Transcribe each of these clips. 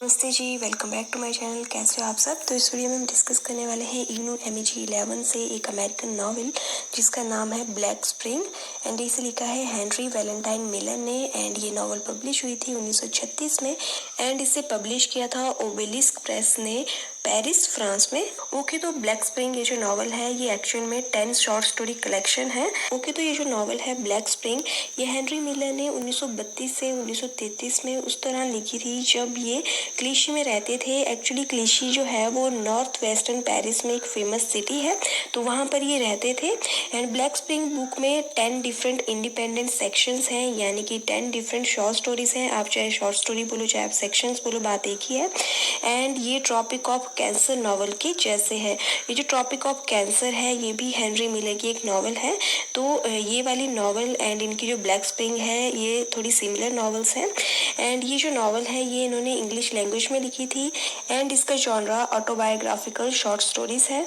नमस्ते जी, welcome back to my channel. कैसे हो आप सब। तो इस वीडियो में हम डिस्कस करने वाले हैं इग्नू MEG 11 से एक अमेरिकन नॉवेल जिसका नाम है ब्लैक स्प्रिंग एंड इसे लिखा है हेनरी वैलेंटाइन मिलर ने एंड ये नॉवल पब्लिश हुई थी 1936 में एंड इसे पब्लिश किया था ओबेलिस्क प्रेस ने पेरिस फ्रांस में। ओके, तो ब्लैक स्प्रिंग ये जो नॉवल है ये एक्चुअल में 10 शॉर्ट स्टोरी कलेक्शन है। ओके, तो ये जो नॉवल है ब्लैक स्प्रिंग ये हेनरी मिलर ने 1932 से 1933 में उस दौरान लिखी थी जब ये क्लीशी में रहते थे। एक्चुअली क्लीशी जो है वो नॉर्थ वेस्टर्न पेरिस में एक फेमस सिटी है, तो वहाँ पर ये रहते थे। एंड ब्लैक स्प्रिंग बुक में 10 डिफरेंट इंडिपेंडेंट सेक्शंस हैं, यानी कि 10 डिफरेंट शॉर्ट स्टोरीज हैं। आप चाहे शॉर्ट स्टोरी बोलो चाहे आप सेक्शंस बोलो, बात एक ही है। एंड ये ट्रॉपिक ऑफ कैंसर नॉवल के जैसे है। ये जो ट्रॉपिक ऑफ कैंसर है ये भी हेनरी मिलर की एक नॉवल है। तो ये वाली नॉवल एंड इनकी जो ब्लैक स्प्रिंग है ये थोड़ी सिमिलर नॉवल्स हैं। एंड ये जो नॉवल है ये इन्होंने इंग्लिश लैंग्वेज में लिखी थी एंड इसका जॉनरा ऑटोबायोग्राफिकल शॉर्ट स्टोरीज है।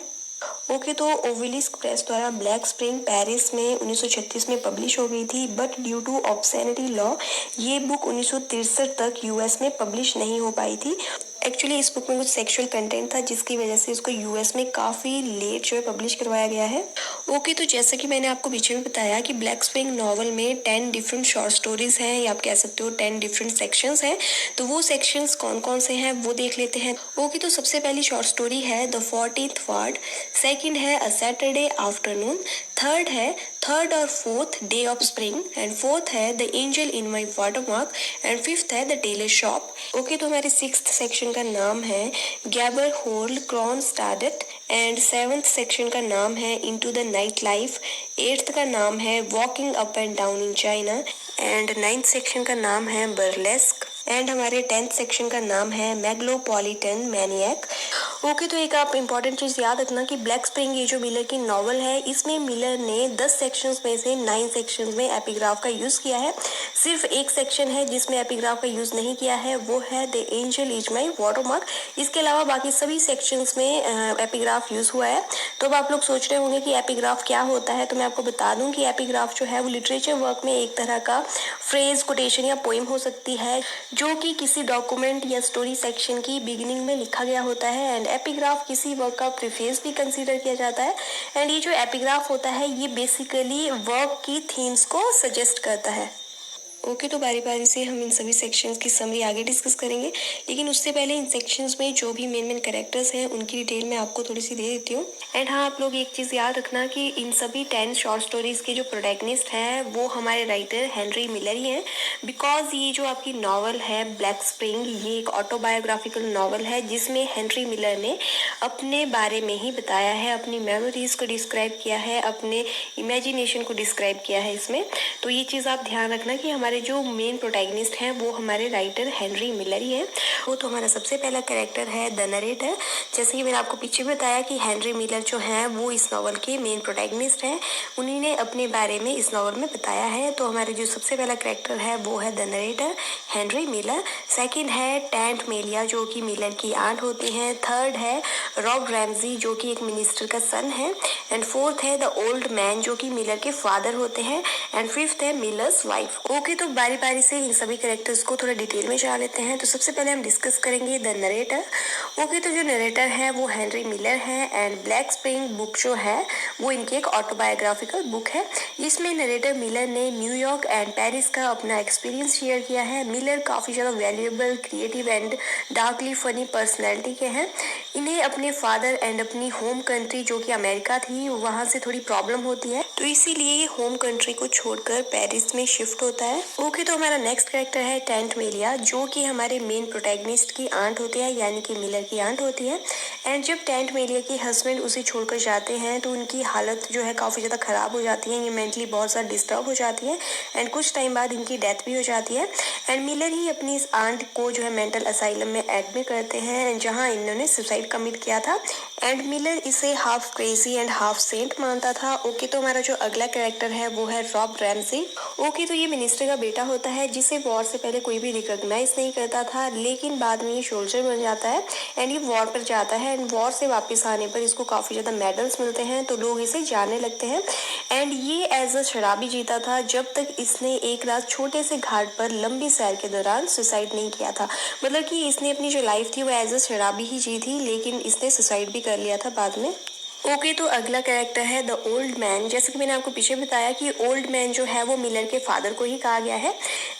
ओके, तो ओबेलिस्क प्रेस द्वारा ब्लैक स्प्रिंग पेरिस में 1936 में पब्लिश हो गई थी, बट ड्यू टू ऑब्सैनिटी लॉ ये बुक 1963 तक यूएस में पब्लिश नहीं हो पाई थी। एक्चुअली इस बुक में कुछ सेक्सुअल कंटेंट था जिसकी वजह से इसको यूएस में काफ़ी लेट जो है पब्लिश करवाया गया है। ओके, तो जैसा कि मैंने आपको पीछे में बताया कि ब्लैक स्प्रिंग नॉवल में 10 डिफरेंट शॉर्ट स्टोरीज हैं या आप कह सकते हो 10 डिफरेंट सेक्शंस हैं। तो वो सेक्शंस कौन कौन से हैं वो देख लेते हैं। ओके, तो सबसे पहली शॉर्ट स्टोरी है द 14th वार्ड, सेकंड है अ सैटरडे आफ्टरनून, थर्ड है थर्ड और fourth day of spring and fourth है the angel in my watermark and fifth है द टेलर शॉप। ओके, तो हमारे 6th सेक्शन का नाम है Gabor hold Kron stardate and 7th section का नाम है into the night life, 8th का नाम है walking up and down in China and 9th section का नाम है बर्लेस्क एंड हमारे 10th सेक्शन का नाम है मेगलोपॉलिटन मैनियक। ओके, तो एक आप इम्पॉर्टेंट चीज़ याद रखना कि ब्लैक स्प्रिंग ये जो मिलर की नॉवल है इसमें मिलर ने 10 सेक्शंस में से 9 सेक्शंस में एपिग्राफ का यूज़ किया है। सिर्फ एक सेक्शन है जिसमें एपिग्राफ का यूज़ नहीं किया है, वो है the angel is my watermark. इसके अलावा बाकी सभी सेक्शंस में एपिग्राफ यूज़ हुआ है। तो अब आप लोग सोच रहे होंगे कि एपिग्राफ क्या होता है, तो मैं आपको बता दूं कि एपिग्राफ जो है वो लिटरेचर वर्क में एक तरह का फ्रेज, कोटेशन या पोइम हो सकती है जो कि किसी डॉक्यूमेंट या स्टोरी सेक्शन की बिगिनिंग में लिखा गया होता है। एंड एपिग्राफ किसी वर्क का प्रीफेस भी कंसीडर किया जाता है। एंड ये जो एपिग्राफ होता है ये बेसिकली वर्क की थीम्स को सजेस्ट करता है। ओके, तो बारी बारी से हम इन सभी सेक्शंस की समरी आगे डिस्कस करेंगे, लेकिन उससे पहले इन सेक्शंस में जो भी मेन कैरेक्टर्स हैं उनकी डिटेल मैं आपको थोड़ी सी दे देती हूँ। एंड हाँ, आप लोग एक चीज़ याद रखना कि इन सभी 10 शॉर्ट स्टोरीज के जो प्रोटैगनिस्ट हैं वो हमारे राइटर हेनरी मिलर ही हैं, बिकॉज ये जो आपकी नॉवल है ब्लैक स्प्रिंग ये एक ऑटोबायोग्राफिकल नॉवल है जिसमें हेनरी मिलर ने अपने बारे में ही बताया है, अपनी मेमोरीज को डिस्क्राइब किया है, अपने इमेजिनेशन को डिस्क्राइब किया है इसमें। तो ये चीज़ आप ध्यान रखना कि हमारे जो मेन प्रोटैगनिस्ट हैं वो हमारे राइटर हेनरी मिलर ही हैं। वो तो हमारा सबसे पहला कैरेक्टर है द नरेटर। जैसे कि मैंने आपको पीछे बताया कि हेनरी मिलर जो हैं वो इस नॉवल के मेन प्रोटैगनिस्ट हैं, उन्हीं ने अपने बारे में इस नॉवल में बताया है। तो हमारे जो सबसे पहला कैरेक्टर है वो है the narrator Henry Miller. Second है टेंट मेलिया जो कि मिलर की आंट होती हैं। थर्ड है रॉब रैमजी जो कि एक मिनिस्टर का सन है एंड फोर्थ है द ओल्ड मैन जो कि मिलर के फादर होते हैं एंड फिफ्थ है मिलर्स वाइफ। ओके, तो बारी बारी से इन सभी कैरेक्टर्स को थोड़ा डिटेल में जान लेते हैं। तो सबसे पहले हम डिस्कस करेंगे द नरेटर। ओके, तो जो नरेटर है वो हेनरी मिलर है एंड ब्लैक स्प्रिंग बुक जो है वो इनकी एक ऑटोबायोग्राफिकल बुक है। इसमें नरेटर मिलर ने न्यूयॉर्क एंड पेरिस का अपना एक्सपीरियंस शेयर किया है। मिलर काफ़ी ज़्यादा valuable, creative and darkly funny personality के हैं। इन्हें अपने फादर एंड अपनी होम कंट्री जो कि अमेरिका थी वहाँ से थोड़ी प्रॉब्लम होती है, तो इसीलिए ये होम कंट्री को छोड़कर पेरिस में शिफ्ट होता है। ओके, तो हमारा नेक्स्ट कैरेक्टर है टेंट मेलिया जो कि हमारे मेन प्रोटैगनिस्ट की आंट होती है, यानी कि मिलर की आंट होती है। एंड जब टेंट मेलिया के हस्बैंड उसे छोड़कर जाते हैं तो उनकी हालत जो है काफ़ी ज़्यादा ख़राब हो जाती है, ये मेंटली बहुत ज़्यादा डिस्टर्ब हो जाती है एंड कुछ टाइम बाद इनकी डेथ भी हो जाती है। एंड मिलर ही अपनी इस आंट को जो है मेंटल असाइलम में एडमिट करते हैं जहाँ इन्होंने सुसाइड कमिट किया था। एंड मिलर इसे half crazy and half saint मानता था। ओके, तो हमारा जो अगला कैरेक्टर है वो है रॉब रैमसी। ओके, तो ये मिनिस्टर का बेटा होता है जिसे वॉर से पहले कोई भी रिकॉग्नाइज नहीं करता था, लेकिन बाद में ये सोल्जर बन जाता है एंड ये वॉर पर जाता है एंड वॉर से वापस आने पर इसको काफ़ी ज़्यादा मेडल्स मिलते हैं, तो लोग इसे जानने लगते हैं। एंड ये एज अ शराबी जीता था जब तक इसने एक रात छोटे से घाट पर लंबी सैर के दौरान सुसाइड नहीं किया था। मतलब कि इसने अपनी जो लाइफ थी वो एज अ शराबी ही जी थी, लेकिन इसने सुसाइड भी कर लिया था बाद में। ओके, तो अगला कैरेक्टर है द ओल्ड मैन। जैसे कि मैंने आपको पीछे बताया कि ओल्ड मैन जो है वो मिलर के फादर को ही कहा गया है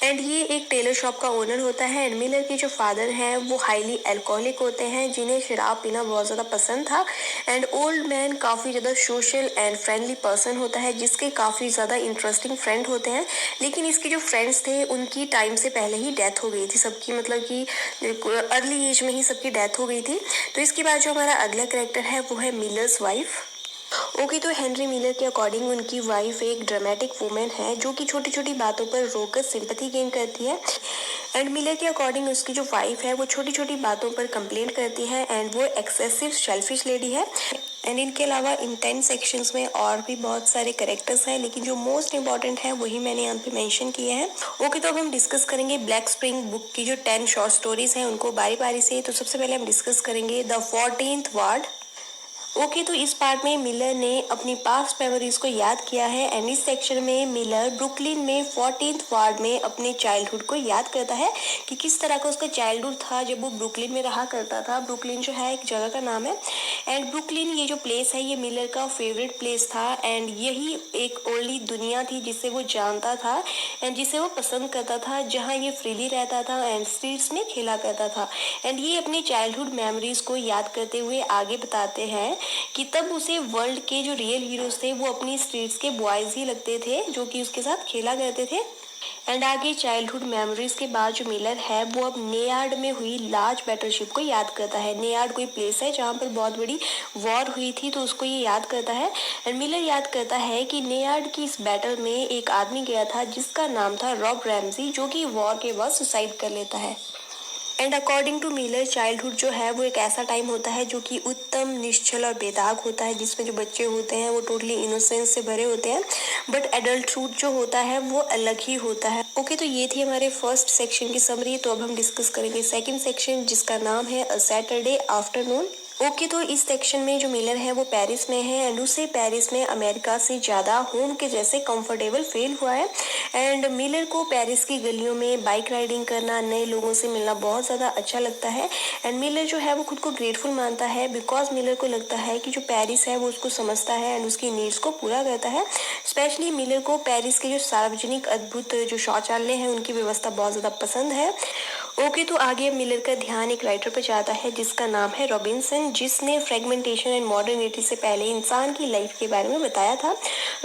एंड ये एक टेलर शॉप का ओनर होता है एंड मिलर के जो फादर हैं वो हाईली अल्कोहलिक होते हैं जिन्हें शराब पीना बहुत ज़्यादा पसंद था। एंड ओल्ड मैन काफ़ी ज़्यादा सोशल एंड फ्रेंडली पर्सन होता है जिसके काफ़ी ज़्यादा इंटरेस्टिंग फ्रेंड होते हैं, लेकिन इसके जो फ्रेंड्स थे उनकी टाइम से पहले ही डेथ हो गई थी सबकी, मतलब कि अर्ली एज में ही सबकी डेथ हो गई थी। तो इसके बाद जो हमारा अगला कैरेक्टर है वो है मिलर्स वाइफ। ओके, तो हेनरी मिलर के अकॉर्डिंग उनकी वाइफ एक ड्रामेटिक वुमेन है जो कि छोटी छोटी बातों पर रोकर सिंपैथी गेन करती है। एंड मिलर के अकॉर्डिंग उसकी जो वाइफ है वो छोटी छोटी बातों पर कंप्लेंट करती है एंड वो एक्सेसिव सेल्फिश लेडी है। एंड इनके अलावा इन 10 सेक्शंस में और भी बहुत सारे कैरेक्टर्स हैं, लेकिन जो मोस्ट इंपॉर्टेंट है वही मैंने यहाँ पे मेंशन किए हैं। ओके, तो अब हम डिस्कस करेंगे ब्लैक स्प्रिंग बुक की जो 10 शॉर्ट स्टोरीज हैं उनको बारी बारी से। तो सबसे पहले हम डिस्कस करेंगे द 14th वार्ड। ओके, तो इस पार्ट में मिलर ने अपनी पास्ट मेमोरीज को याद किया है एंड इस सेक्शन में मिलर ब्रुकलिन में 14th वार्ड में अपने चाइल्डहुड को याद करता है कि किस तरह का उसका चाइल्डहुड था जब वो ब्रुकलिन में रहा करता था। ब्रुकलिन जो है एक जगह का नाम है एंड ब्रुकलिन ये जो प्लेस है ये मिलर का फेवरेट प्लेस था एंड यही एक ओनली दुनिया थी जिसे वो जानता था एंड जिसे वो पसंद करता था, जहाँ ये फ्रीली रहता था एंड स्ट्रीट्स में खेला करता था। एंड ये अपनी चाइल्डहुड मेमोरीज को याद करते हुए आगे बताते हैं कि तब उसे वर्ल्ड के जो रियल हीरोज थे वो अपनी स्ट्रीट्स के बॉयज ही लगते थे जो कि उसके साथ खेला करते थे। एंड आगे चाइल्डहुड मेमोरीज के बाद जो मिलर है वो अब नेयार्ड में हुई लार्ज बैटलशिप को याद करता है। नेयार्ड कोई प्लेस है जहाँ पर बहुत बड़ी वॉर हुई थी, तो उसको ये याद करता है। एंड मिलर याद करता है कि नेयार्ड की इस बैटल में एक आदमी गया था जिसका नाम था रॉब रैमसी, जो कि वॉर के बाद सुसाइड कर लेता है। And according to Miller childhood जो है वो एक ऐसा टाइम होता है जो कि उत्तम, निश्चल और बेदाग होता है, जिसमें जो बच्चे होते हैं वो टोटली इनोसेंस से भरे होते हैं, बट एडल्टहुड जो होता है वो अलग ही होता है। ओके, तो ये थी हमारे फर्स्ट सेक्शन की समरी। तो अब हम डिस्कस करेंगे सेकंड सेक्शन जिसका नाम है अ सैटरडे आफ्टरनून। ओके, तो इस सेक्शन में जो मिलर है वो पेरिस में है एंड उसे पेरिस में अमेरिका से ज़्यादा होम के जैसे कंफर्टेबल फील हुआ है। एंड मिलर को पेरिस की गलियों में बाइक राइडिंग करना, नए लोगों से मिलना बहुत ज़्यादा अच्छा लगता है। एंड मिलर जो है वो खुद को ग्रेटफुल मानता है बिकॉज मिलर को लगता है कि जो पेरिस है वो उसको समझता है एंड उसकी नीड्स को पूरा करता है। स्पेशली मिलर को पेरिस के जो सार्वजनिक अद्भुत जो शौचालय हैं उनकी व्यवस्था बहुत ज़्यादा पसंद है। ओके, तो आगे मिलर का ध्यान एक राइटर पर जाता है जिसका नाम है रॉबिन्सन, जिसने फ्रेगमेंटेशन एंड मॉडर्निटी से पहले इंसान की लाइफ के बारे में बताया था।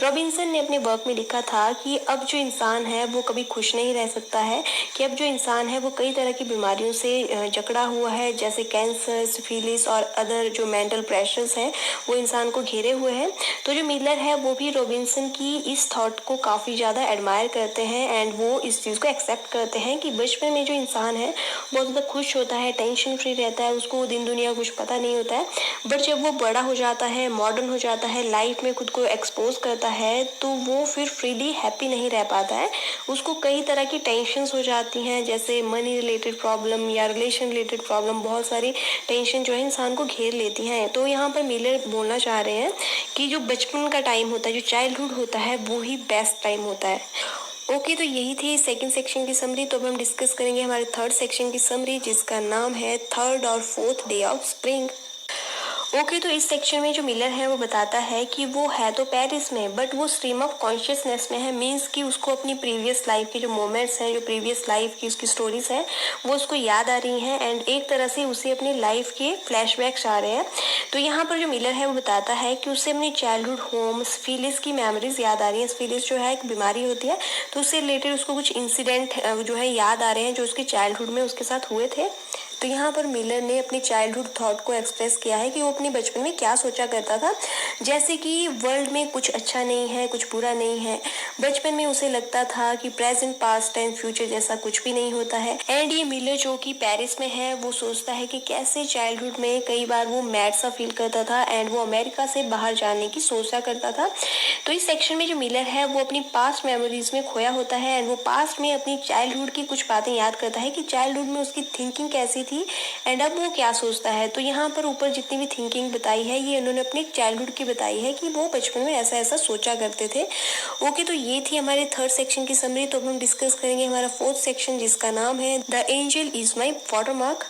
रॉबिन्सन ने अपने वर्क में लिखा था कि अब जो इंसान है वो कभी खुश नहीं रह सकता है, कि अब जो इंसान है वो कई तरह की बीमारियों से जकड़ा हुआ है, जैसे कैंसर, सिफिलिस और अदर जो मेंटल प्रेशर्स हैं वो इंसान को घेरे हुए हैं। तो जो मिलर है वो भी रॉबिन्सन की इस थॉट को काफ़ी ज़्यादा एडमायर करते हैं एंड वो इस चीज़ को एक्सेप्ट करते हैं कि बचपन में जो इंसान है बहुत ज़्यादा खुश होता है, टेंशन फ्री रहता है, उसको दिन दुनिया कुछ पता नहीं होता है। बट जब वो बड़ा हो जाता है, मॉडर्न हो जाता है, लाइफ में खुद को एक्सपोज करता है, तो वो फिर फ्रीली हैप्पी नहीं रह पाता है। उसको कई तरह की टेंशन्स हो जाती हैं, जैसे मनी रिलेटेड प्रॉब्लम या रिलेशन रिलेटेड प्रॉब्लम, बहुत सारी टेंशन जो है इंसान को घेर लेती हैं। तो यहाँ पर मिलर बोलना चाह रहे हैं कि जो बचपन का टाइम होता है, जो चाइल्डहुड होता है, वो ही बेस्ट टाइम होता है। ओके, तो यही थी सेकंड सेक्शन की समरी। तो अब हम डिस्कस करेंगे हमारे थर्ड सेक्शन की समरी जिसका नाम है थर्ड और fourth day of spring. Okay, तो इस सेक्शन में जो मिलर है वो बताता है कि वो है तो पेरिस में बट वो स्ट्रीम ऑफ कॉन्शियसनेस में है। मीन्स कि उसको अपनी प्रीवियस लाइफ के जो मोमेंट्स हैं, जो प्रीवियस लाइफ की उसकी स्टोरीज हैं वो उसको याद आ रही हैं एंड एक तरह से उसे अपनी लाइफ के फ्लैशबैक्स आ रहे हैं। तो यहाँ पर जो मिलर है वो बताता है कि उसे अपनी चाइल्डहुड होम सिफिलिस की मेमोरीज याद आ रही हैं। सिफिलिस जो है एक बीमारी होती है, तो उससे रिलेटेड उसको कुछ इंसिडेंट जो है याद आ रहे हैं जो उसके चाइल्डहुड में उसके साथ हुए थे। तो यहाँ पर मिलर ने अपने चाइल्डहुड थॉट को एक्सप्रेस किया है कि वो अपने बचपन में क्या सोचा करता था, जैसे कि वर्ल्ड में कुछ अच्छा नहीं है, कुछ बुरा नहीं है। बचपन में उसे लगता था कि प्रेजेंट, पास्ट एंड फ्यूचर जैसा कुछ भी नहीं होता है। एंड ये मिलर जो कि पेरिस में है, वो सोचता है कि कैसे चाइल्डहुड में कई बार वो मैड सा फील करता था एंड वो अमेरिका से बाहर जाने की सोचा करता था। तो इस सेक्शन में जो मिलर है वो अपनी पास्ट मेमोरीज में खोया होता है एंड वो पास्ट में अपनी चाइल्डहुड की कुछ बातें याद करता है कि चाइल्डहुड में उसकी थिंकिंग कैसी थी एंड अब वो क्या सोचता है। तो यहाँ पर ऊपर जितनी भी थिंकिंग बताई है ये उन्होंने अपने चाइल्डहुड की बताई है कि वो बचपन में ऐसा ऐसा सोचा करते थे। ओके, तो ये थी हमारे थर्ड सेक्शन की समरी। तो अब हम डिस्कस करेंगे हमारा फोर्थ सेक्शन जिसका नाम है the angel is my watermark.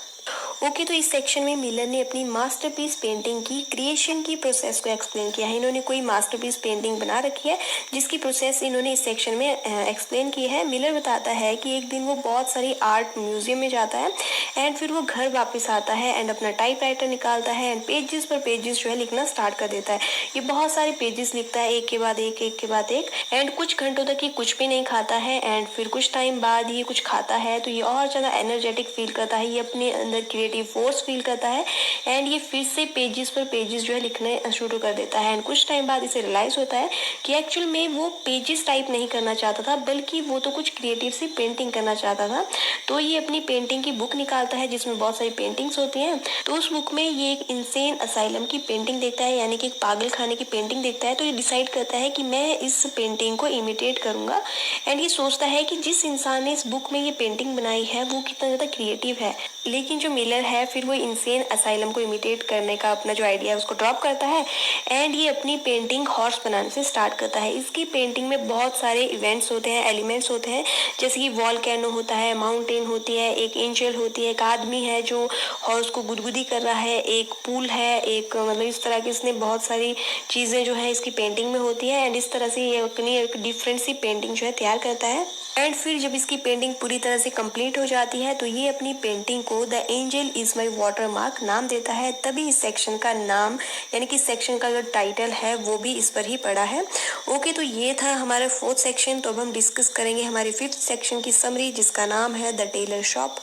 Okay, तो इस सेक्शन में मिलर ने अपनी मास्टरपीस पेंटिंग की क्रिएशन की प्रोसेस को एक्सप्लेन किया है। इन्होंने कोई मास्टरपीस पेंटिंग बना रखी है जिसकी प्रोसेस इन्होंने इस सेक्शन में एक्सप्लेन की है। मिलर बताता है कि एक दिन वो बहुत सारी आर्ट म्यूजियम में जाता है एंड फिर वो घर वापस आता है एंड अपना टाइपराइटर निकालता है एंड पेजेस पर पेजेस जो है लिखना स्टार्ट कर देता है। ये बहुत सारे पेजेस लिखता है, एक के बाद एक, एक के बाद एक, एंड कुछ घंटों तक ये कुछ भी नहीं खाता है एंड फिर कुछ टाइम बाद ये कुछ खाता है तो ये और ज़्यादा एनर्जेटिक फील करता है, ये अपने अंदर क्रिएटिव फोर्स फील करता है एंड ये फिर से पेजेस पर पेजेस जो है लिखने शुरू कर देता है। एंड कुछ टाइम बाद इसे रियलाइज होता है कि एक्चुअल में वो पेजेस टाइप नहीं करना चाहता था बल्कि वो तो कुछ क्रिएटिव सी पेंटिंग करना चाहता था। तो ये अपनी पेंटिंग की बुक निकालता है जिसमें बहुत सारी पेंटिंग्स होती हैं। तो उस बुक में ये एक इंसेन असाइलम की पेंटिंग देखता है, यानी कि एक पागल खाने की पेंटिंग देखता है। तो ये डिसाइड करता है कि मैं इस पेंटिंग को इमिटेट करूंगा एंड ये सोचता है कि जिस इंसान ने इस बुक में ये पेंटिंग बनाई है वो कितना ज़्यादा क्रिएटिव है। लेकिन जो मिलर है फिर वो इंसेन असाइलम को इमिटेट करने का अपना जो आइडिया है उसको ड्रॉप करता है एंड ये अपनी पेंटिंग हॉर्स बनाने से स्टार्ट करता है। इसकी पेंटिंग में बहुत सारे इवेंट्स होते हैं, एलिमेंट्स होते हैं, जैसे कि वॉल्केनो होता है, माउंटेन होती है, एक एंजल होती है, एक आदमी है जो हॉर्स को गुदगुदी कर रहा है, एक पूल है, एक मतलब इस तरह की इसने बहुत सारी चीज़ें जो है इसकी पेंटिंग में होती है एंड इस तरह से ये अपनी एक डिफरेंट सी पेंटिंग जो है तैयार करता है। एंड फिर जब इसकी पेंटिंग पूरी तरह से कंप्लीट हो जाती है तो ये अपनी पेंटिंग को the angel is my watermark नाम देता है। तभी इस सेक्शन का नाम यानी कि सेक्शन का जो टाइटल है वो भी इस पर ही पड़ा है। ओके, तो ये था हमारा फोर्थ सेक्शन। तो अब हम डिस्कस करेंगे हमारे फिफ्थ सेक्शन की समरी जिसका नाम है द टेलर शॉप।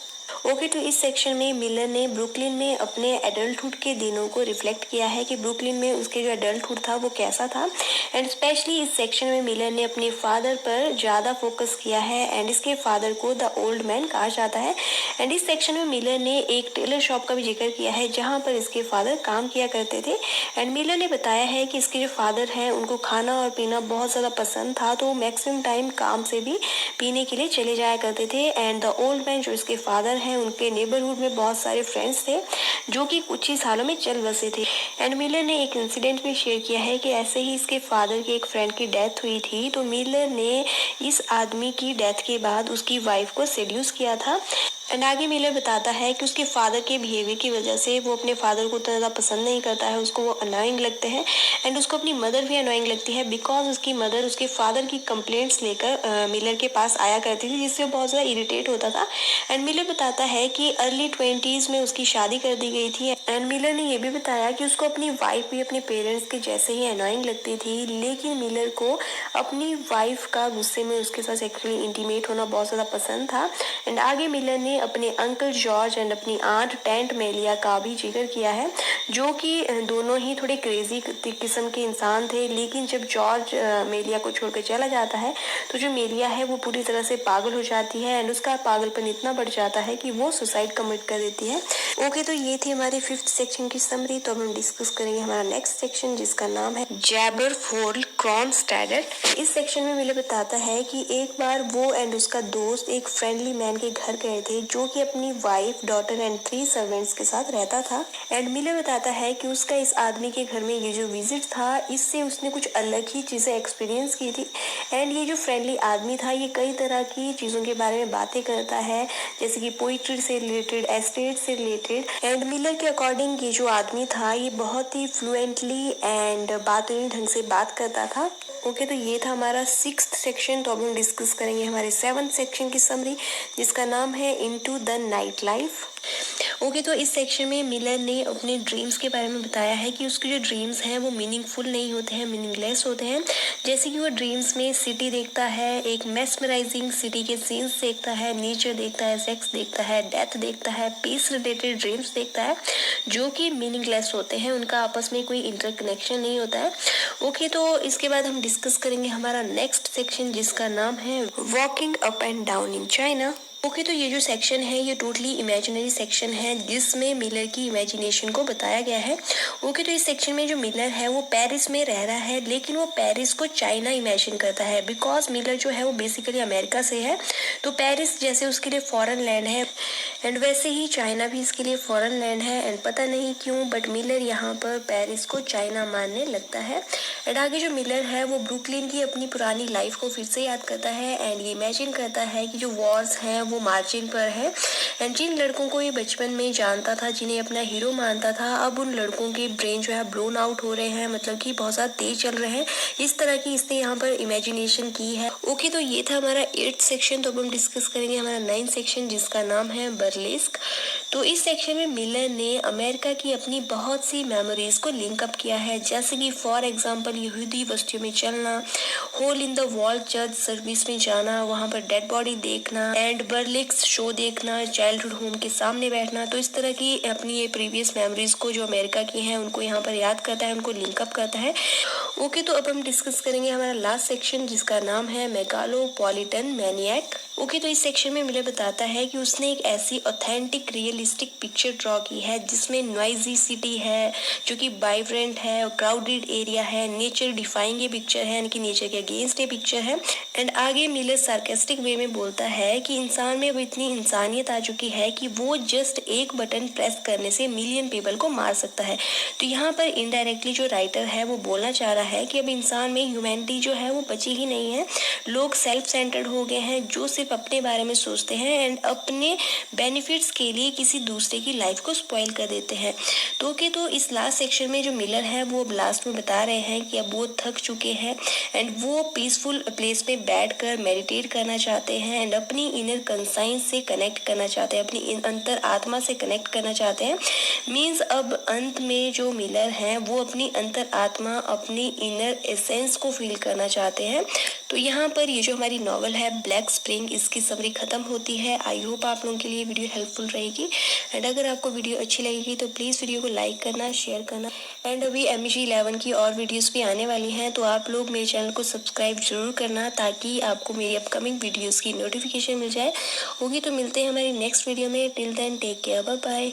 ओके, तो इस सेक्शन में मिलर ने ब्रुकलिन में अपने एडल्टहुड के दिनों को रिफ्लेक्ट किया है कि ब्रुकलिन में उसके जो एडल्टहुड था वो कैसा था। एंड स्पेशली इस सेक्शन में मिलर ने अपने फादर पर ज़्यादा फोकस किया है एंड इसके फादर को द ओल्ड मैन कहा जाता है। एंड इस सेक्शन में मिलर ने एक टेलर शॉप का भी जिक्र किया है जहाँ पर इसके फादर काम किया करते थे। एंड मिलर ने बताया है कि इसके जो फादर हैं उनको खाना और पीना बहुत ज़्यादा पसंद था, तो मैक्सिमम टाइम काम से भी पीने के लिए चले जाया करते थे। एंड द ओल्ड मैन जो इसके फादर हैं उनके नेबरहुड में बहुत सारे फ्रेंड्स थे जो कि कुछ ही सालों में चल बसे थे। एंड मिलर ने एक इंसिडेंट भी शेयर किया है कि ऐसे ही इसके फादर के एक फ्रेंड की डेथ हुई थी, तो मिलर ने इस आदमी की डेथ के बाद उसकी वाइफ को सेड्यूस किया था। एंड आगे मिलर बताता है कि उसके फादर के बिहेवियर की वजह से वो अपने फादर को उतना ज़्यादा पसंद नहीं करता है, उसको वो अनोइंग लगते हैं एंड उसको अपनी मदर भी अनोइंग लगती है बिकॉज उसकी मदर उसके फादर की कंप्लेंट्स लेकर मिलर के पास आया करती थी जिससे वो बहुत ज़्यादा इरिटेट होता था। एंड मिलर बताता है कि अर्ली 20s में उसकी शादी कर दी गई थी। एंड मिलर ने ये भी बताया कि उसको अपनी वाइफ भी अपने पेरेंट्स के जैसे ही अनोइंग लगती थी, लेकिन मिलर को अपनी वाइफ का गुस्से में उसके साथ सेक्सुअली इंटीमेट होना बहुत ज़्यादा पसंद था। एंड आगे मिलर ने अपने अंकल जॉर्ज एंड अपनी आंट टेंट मेलिया का भी जिक्र किया है जो कि दोनों ही थोड़े क्रेजी किस्म के इंसान थे। लेकिन जब जॉर्ज मेलिया को छोड़कर चला जाता है तो जो मेलिया है वो पूरी तरह से पागल हो जाती है एंड उसका पागलपन इतना बढ़ जाता है कि वो सुसाइड कमिट कर देती है। ओके, तो ये थी हमारी फिफ्थ सेक्शन की समरी। तो अब हम डिस्कस करेंगे हमारा नेक्स्ट सेक्शन जिसका नाम है जैबरफोर्ड क्रॉनस्टैडट। इस सेक्शन में मिलर बताता है कि एक बार वो एंड उसका दोस्त एक फ्रेंडली मैन के घर गए थे जो कि अपनी वाइफ, डॉटर एंड 3 सर्वेंट्स के साथ रहता था। एंड मिलर बताता है कि उसका इस आदमी के घर में ये जो विजिट था इससे उसने कुछ अलग ही चीज़ें एक्सपीरियंस की थी। एंड ये जो फ्रेंडली आदमी था ये कई तरह की चीज़ों के बारे में बातें करता है जैसे कि पोइट्री से रिलेटेड, एस्टेट से रिलेटेड। एंड मिलर के अकॉर्डिंग ये जो आदमी था ये बहुत ही फ्लुएंटली एंड बातूनी ढंग से बात करता था। ओके, तो ये था हमारा सिक्स्थ सेक्शन। तो अब हम डिस्कस करेंगे हमारे सेवंथ सेक्शन की समरी जिसका नाम है into the night life. Okay, तो इस सेक्शन में मिलर ने अपने ड्रीम्स के बारे में बताया है कि उसके जो ड्रीम्स हैं वो मीनिंगफुल नहीं होते हैं, मीनिंगलेस होते हैं। जैसे कि वो ड्रीम्स में सिटी देखता है, एक मेस्मराइजिंग सिटी के सीन्स देखता है, नेचर देखता है, सेक्स देखता है, डेथ देखता है, पीस रिलेटेड ड्रीम्स देखता है जो कि मीनिंगलेस होते हैं, उनका आपस में कोई इंटरकनेक्शन नहीं होता है। ओके, तो इसके बाद हम डिस्कस करेंगे हमारा नेक्स्ट सेक्शन जिसका नाम है walking up and down in China. Okay, तो ये जो सेक्शन है ये टोटली इमेजिनरी सेक्शन है जिसमें मिलर की इमेजिनेशन को बताया गया है। ओके, तो इस सेक्शन में जो मिलर है वो पेरिस में रह रहा है, लेकिन वो पेरिस को चाइना इमेजिन करता है बिकॉज मिलर जो है वो बेसिकली अमेरिका से है, तो पेरिस जैसे उसके लिए फॉरेन लैंड है एंड वैसे ही चाइना भी इसके लिए फॉरेन लैंड है। एंड पता नहीं क्यों बट मिलर यहाँ पर पेरिस को चाइना मानने लगता है। एंड आगे जो मिलर है वो ब्रुकलिन की अपनी पुरानी लाइफ को फिर से याद करता है एंड ये इमेजिन करता है कि जो वॉर्स हैं वो मार्जिन पर है एंड जिन लड़कों को ये बचपन में जानता था, जिन्हें अपना हीरो मानता था, अब उन लड़कों के ब्रेन जो है ब्लोन आउट हो रहे हैं, मतलब कि बहुत ज़्यादा तेज चल रहे हैं। इस तरह की इसने यहाँ पर इमेजिनेशन की है। ओके, तो ये था हमारा 8th सेक्शन। तो अब हम डिस्कस करेंगे हमारा 9th सेक्शन जिसका नाम है बर्लेस्क। तो इस सेक्शन में मिलर ने अमेरिका की अपनी बहुत सी मेमोरीज को लिंकअप किया है, जैसे कि फॉर एग्जाम्पल यहूदी बस्तियों में चलना, hole in the wall church service में जाना, वहाँ पर डेड बॉडी देखना एंड बर्लेस्क शो देखना, चाइल्डहुड होम के सामने बैठना। तो इस तरह की अपनी ये प्रीवियस मेमोरीज को जो अमेरिका की हैं उनको यहाँ पर याद करता है, उनको लिंकअप करता है। ओके, तो अब हम डिस्कस करेंगे हमारा लास्ट सेक्शन जिसका नाम है मेगालोपॉलिटन मैनियक। ओके, तो इस सेक्शन में मिलर बताता है कि उसने एक ऐसी ऑथेंटिक रियलिस्टिक पिक्चर ड्रॉ की है जिसमें नॉइजी सिटी है जो कि वाइब्रेंट है, क्राउडेड एरिया है, नेचर डिफाइंग ये पिक्चर है, यानी कि नेचर के अगेंस्ट ये पिक्चर है। एंड आगे मिलर सार्केस्टिक वे में बोलता है कि इंसान में अब इतनी इंसानियत आ चुकी है कि वो जस्ट एक बटन प्रेस करने से मिलियन पीपल को मार सकता है। तो यहाँ पर इनडायरेक्टली जो राइटर है वो बोलना चाह रहा है कि अब इंसान में ह्यूमैनिटी जो है वो बची ही नहीं है। लोग सेल्फ सेंटर्ड हो गए हैं जो सिर्फ अपने बारे में सोचते हैं एंड अपने बेनिफिट्स के लिए किसी दूसरे की लाइफ को स्पॉइल कर देते हैं। तो इस लास्ट सेक्शन में जो मिलर है वो अब लास्ट में बता रहे हैं कि अब वो थक चुके हैं एंड वो पीसफुल प्लेस में बैठकर मेडिटेट करना चाहते हैं एंड अपनी इनर कंसाइंस से कनेक्ट करना चाहते हैं, अपनी अंतर आत्मा से कनेक्ट करना चाहते हैं। मीन्स अब अंत में जो मिलर हैं वो अपनी अंतर आत्मा, अपनी इनर एसेंस को फील करना चाहते हैं। तो यहाँ पर ये जो हमारी नॉवल है ब्लैक स्प्रिंग, इसकी समरी खत्म होती है। आई होप आप लोगों के लिए वीडियो हेल्पफुल रहेगी एंड अगर आपको वीडियो अच्छी लगेगी तो प्लीज़ वीडियो को लाइक करना, शेयर करना एंड अभी MEG11 की और वीडियोस भी आने वाली हैं, तो आप लोग मेरे चैनल को सब्सक्राइब जरूर करना ताकि आपको मेरी अपकमिंग वीडियोस की नोटिफिकेशन मिल जाए। होगी तो मिलते हैं हमारी नेक्स्ट वीडियो में। Till then take care, bye bye.